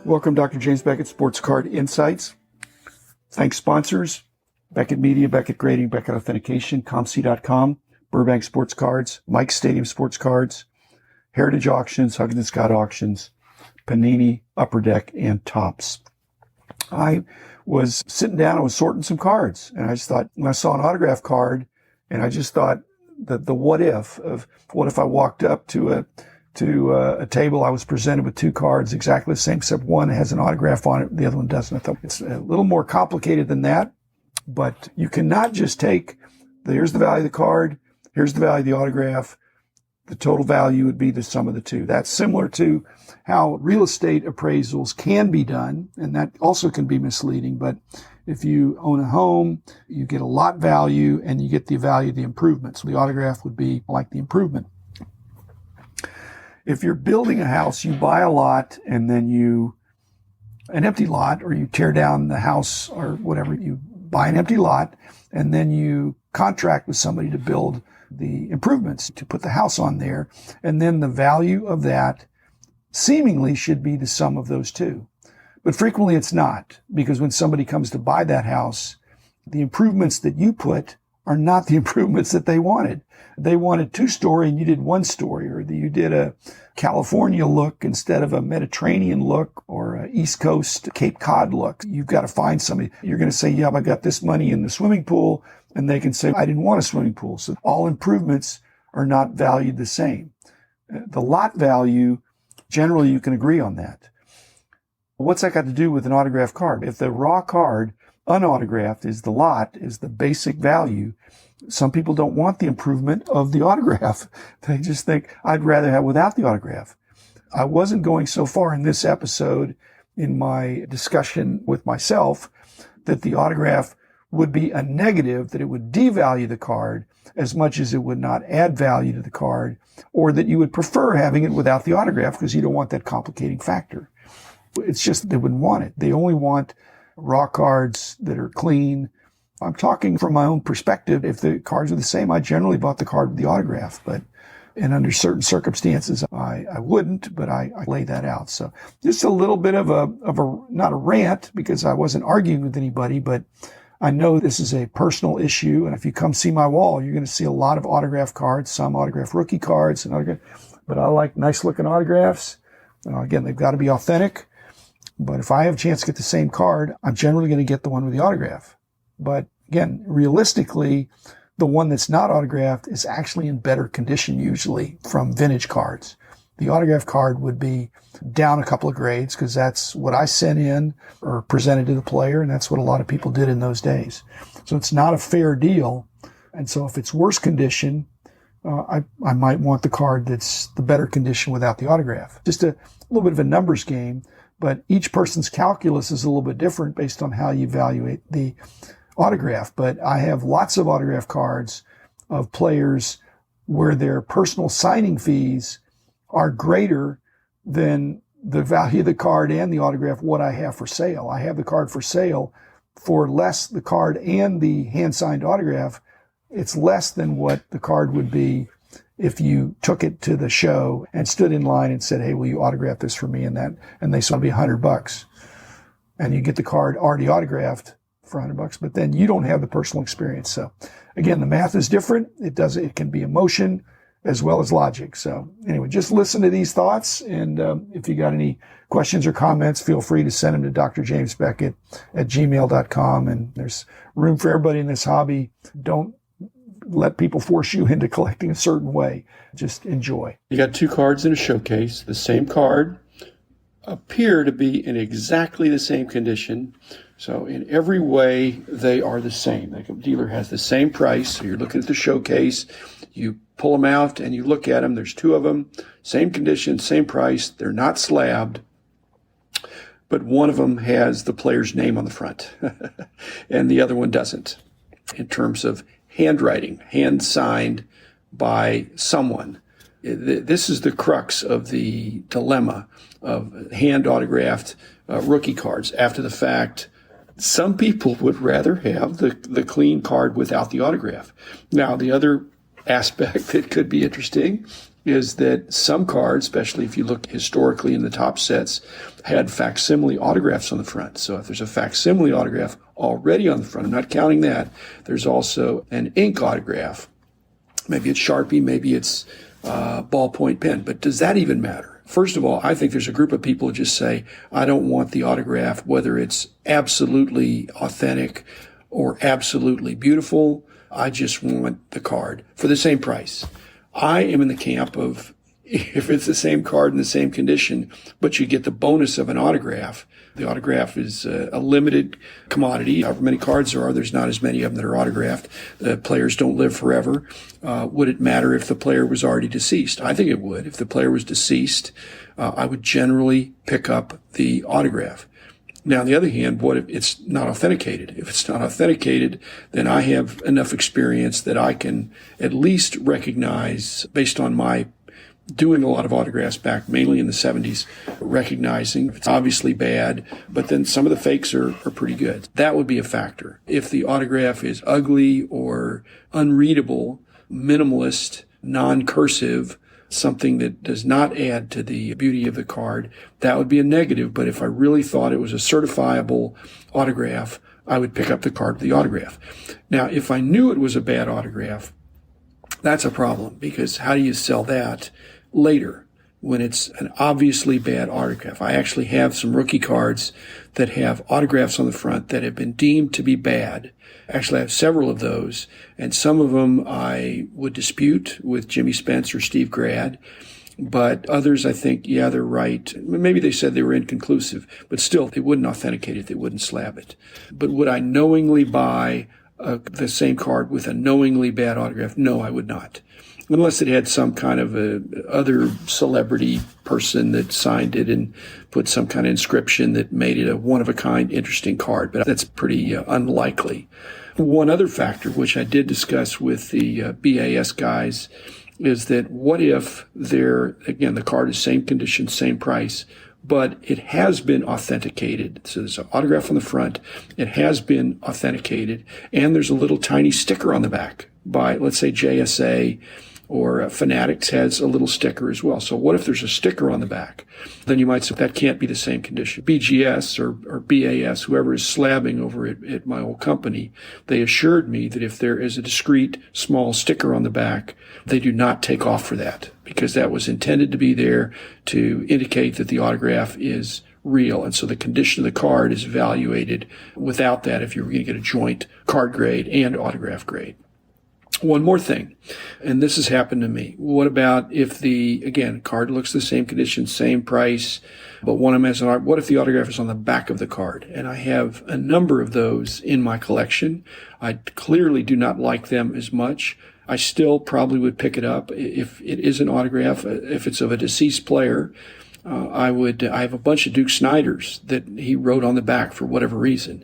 Welcome, Dr. James Beckett, Sports Card Insights. Thanks, sponsors, Beckett Media, Beckett Grading, Beckett Authentication, ComC.com, Burbank Sports Cards, Mike's Stadium Sports Cards, Heritage Auctions, Huggins & Scott Auctions, Panini, Upper Deck, and Topps. I was sitting down, I was sorting some cards, and I just thought, when I saw an autograph card, and I just thought that the what if of what if I walked up to a table, I was presented with two cards exactly the same, except one has an autograph on it, the other one doesn't. I thought it's a little more complicated than that, but you cannot just take, here's the value of the card, here's the value of the autograph, the total value would be the sum of the two. That's similar to how real estate appraisals can be done, and that also can be misleading. But if you own a home, you get a lot value and you get the value of the improvement. So the autograph would be like the improvement. If you're building a house, you buy a lot and then an empty lot, or you tear down the house or whatever, you buy an empty lot and then you contract with somebody to build the improvements to put the house on there. And then the value of that seemingly should be the sum of those two. But frequently it's not, because when somebody comes to buy that house, the improvements that you put are not the improvements that they wanted. They wanted 2-story and you did 1-story, or you did a California look instead of a Mediterranean look, or a East Coast Cape Cod look. You've got to find somebody. You're going to say, yeah, I got this money in the swimming pool. And they can say, I didn't want a swimming pool. So all improvements are not valued the same. The lot value, generally you can agree on that. What's that got to do with an autographed card? If the raw card, unautographed, is the lot, is the basic value, some people don't want the improvement of the autograph. They just think, I'd rather have without the autograph. I wasn't going so far in this episode in my discussion with myself that the autograph would be a negative, that it would devalue the card as much as it would not add value to the card, or that you would prefer having it without the autograph because you don't want that complicating factor. It's just they wouldn't want it. They only want raw cards that are clean. I'm talking from my own perspective. If the cards are the same, I generally bought the card with the autograph, and under certain circumstances, I wouldn't, but I lay that out. So just a little bit of a, not a rant, because I wasn't arguing with anybody, but I know this is a personal issue, and if you come see my wall, you're going to see a lot of autograph cards, some autograph rookie cards, but I like nice-looking autographs. Again, they've got to be authentic, but if I have a chance to get the same card, I'm generally going to get the one with the autograph. But again, realistically, the one that's not autographed is actually in better condition usually from vintage cards. The autograph card would be down a couple of grades because that's what I sent in or presented to the player, and that's what a lot of people did in those days. So it's not a fair deal. And so if it's worse condition, I might want the card that's the better condition without the autograph. Just a little bit of a numbers game, but each person's calculus is a little bit different based on how you evaluate the autograph. But I have lots of autograph cards of players where their personal signing fees are greater than the value of the card and the autograph, what I have for sale. I have the card for sale for less, the card and the hand-signed autograph. It's less than what the card would be if you took it to the show and stood in line and said, hey, will you autograph this for me? And they said it'll be $100. And you get the card already autographed for $100, but then you don't have the personal experience. So again, the math is different. It can be emotion as well as logic. So anyway, just listen to these thoughts. And if you got any questions or comments, feel free to send them to drjamesbeckett@gmail.com. And there's room for everybody in this hobby. Don't let people force you into collecting a certain way. Just enjoy. You got two cards in a showcase. The same card appear to be in exactly the same condition. So in every way, they are the same. The dealer has the same price. So you're looking at the showcase. You pull them out and you look at them. There's two of them, same condition, same price. They're not slabbed, but one of them has the player's name on the front and the other one doesn't. In terms of handwriting, hand signed by someone. This is the crux of the dilemma of hand autographed rookie cards. After the fact, some people would rather have the clean card without the autograph. Now, the other aspect that could be interesting is that some cards, especially if you look historically in the top sets, had facsimile autographs on the front. So if there's a facsimile autograph already on the front, I'm not counting that, there's also an ink autograph. Maybe it's Sharpie, maybe it's ballpoint pen, but does that even matter? First of all, I think there's a group of people who just say, I don't want the autograph, whether it's absolutely authentic or absolutely beautiful. I just want the card for the same price. I am in the camp of, if it's the same card in the same condition, but you get the bonus of an autograph. The autograph is a limited commodity. However many cards there are, there's not as many of them that are autographed. The players don't live forever. Would it matter if the player was already deceased? I think it would. If the player was deceased, I would generally pick up the autograph. Now, on the other hand, what if it's not authenticated? If it's not authenticated, then I have enough experience that I can at least recognize, based on my doing a lot of autographs back mainly in the 70s, recognizing it's obviously bad, but then some of the fakes are pretty good. That would be a factor. If the autograph is ugly or unreadable, minimalist, non-cursive, something that does not add to the beauty of the card, that would be a negative. But if I really thought it was a certifiable autograph, I would pick up the card with the autograph. Now, if I knew it was a bad autograph, that's a problem, because how do you sell that later when it's an obviously bad autograph? I actually have some rookie cards that have autographs on the front that have been deemed to be bad. Actually, I have several of those, and some of them I would dispute with Jimmy Spence or Steve Grad, but others I think, yeah, they're right. Maybe they said they were inconclusive, but still, they wouldn't authenticate it. They wouldn't slab it. But would I knowingly buy the same card with a knowingly bad autograph? No, I would not. Unless it had some kind of other celebrity person that signed it and put some kind of inscription that made it a one-of-a-kind interesting card. But that's pretty unlikely. One other factor, which I did discuss with the BAS guys, is that what if again, the card is same condition, same price, but it has been authenticated. So there's an autograph on the front. It has been authenticated, and there's a little tiny sticker on the back by, let's say, JSA, or Fanatics has a little sticker as well. So what if there's a sticker on the back? Then you might say that can't be the same condition. BGS or BAS, whoever is slabbing over at my old company, they assured me that if there is a discrete small sticker on the back, they do not take off for that, because that was intended to be there to indicate that the autograph is real. And so the condition of the card is evaluated without that if you're going to get a joint card grade and autograph grade. One more thing, and this has happened to me. What about if again, card looks the same condition, same price, but one of them has what if the autograph is on the back of the card? And I have a number of those in my collection. I clearly do not like them as much. I still probably would pick it up if it is an autograph, if it's of a deceased player. I have a bunch of Duke Snyders that he wrote on the back for whatever reason.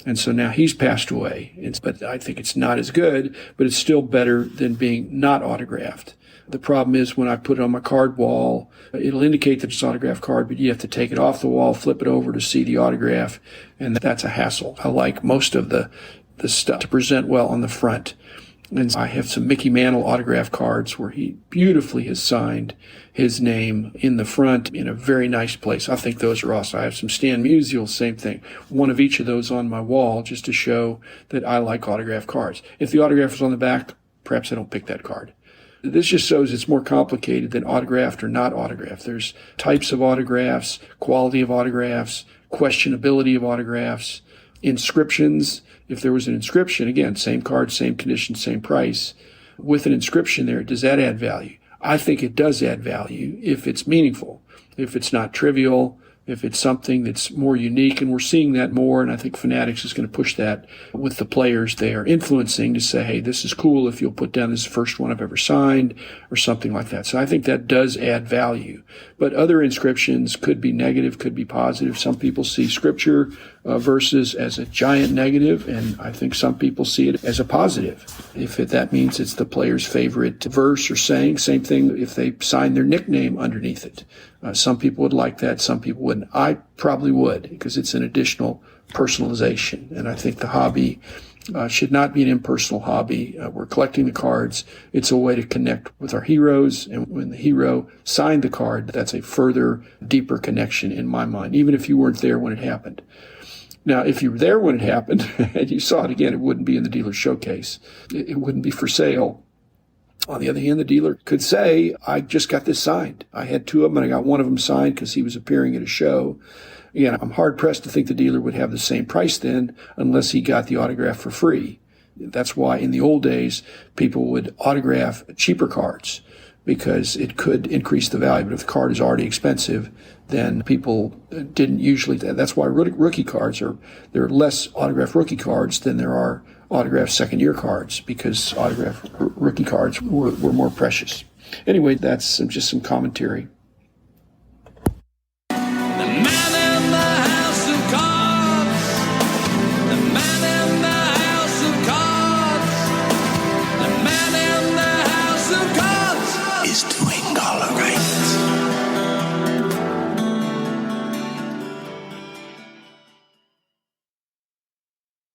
And so now he's passed away. But I think it's not as good, but it's still better than being not autographed. The problem is when I put it on my card wall, it'll indicate that it's an autographed card, but you have to take it off the wall, flip it over to see the autograph, and that's a hassle. I like most of the stuff to present well on the front. And I have some Mickey Mantle autograph cards where he beautifully has signed his name in the front in a very nice place. I think those are awesome. I have some Stan Musial, same thing. One of each of those on my wall just to show that I like autograph cards. If the autograph is on the back, perhaps I don't pick that card. This just shows it's more complicated than autographed or not autographed. There's types of autographs, quality of autographs, questionability of autographs, inscriptions. If there was an inscription, again, same card, same condition, same price, with an inscription there, does that add value? I think it does add value if it's meaningful, if it's not trivial, if it's something that's more unique, and we're seeing that more, and I think Fanatics is going to push that with the players they are influencing to say, hey, this is cool if you'll put down this first one I've ever signed, or something like that. So I think that does add value. But other inscriptions could be negative, could be positive. Some people see scripture verses as a giant negative, and I think some people see it as a positive. If that means it's the player's favorite verse or saying, same thing if they sign their nickname underneath it. Some people would like that, some people wouldn't. I probably would, because it's an additional personalization. And I think the hobby should not be an impersonal hobby. We're collecting the cards. It's a way to connect with our heroes. And when the hero signed the card, that's a further, deeper connection in my mind, even if you weren't there when it happened. Now, if you were there when it happened and you saw it again, it wouldn't be in the dealer showcase. It wouldn't be for sale. On the other hand, the dealer could say, I just got this signed. I had two of them and I got one of them signed because he was appearing at a show. Again, I'm hard-pressed to think the dealer would have the same price then unless he got the autograph for free. That's why in the old days, people would autograph cheaper cards because it could increase the value. But if the card is already expensive, then people didn't usually. That's why rookie cards there are less autographed rookie cards than there are autographed second-year cards because autographed rookie cards were more precious. Anyway, that's just some commentary.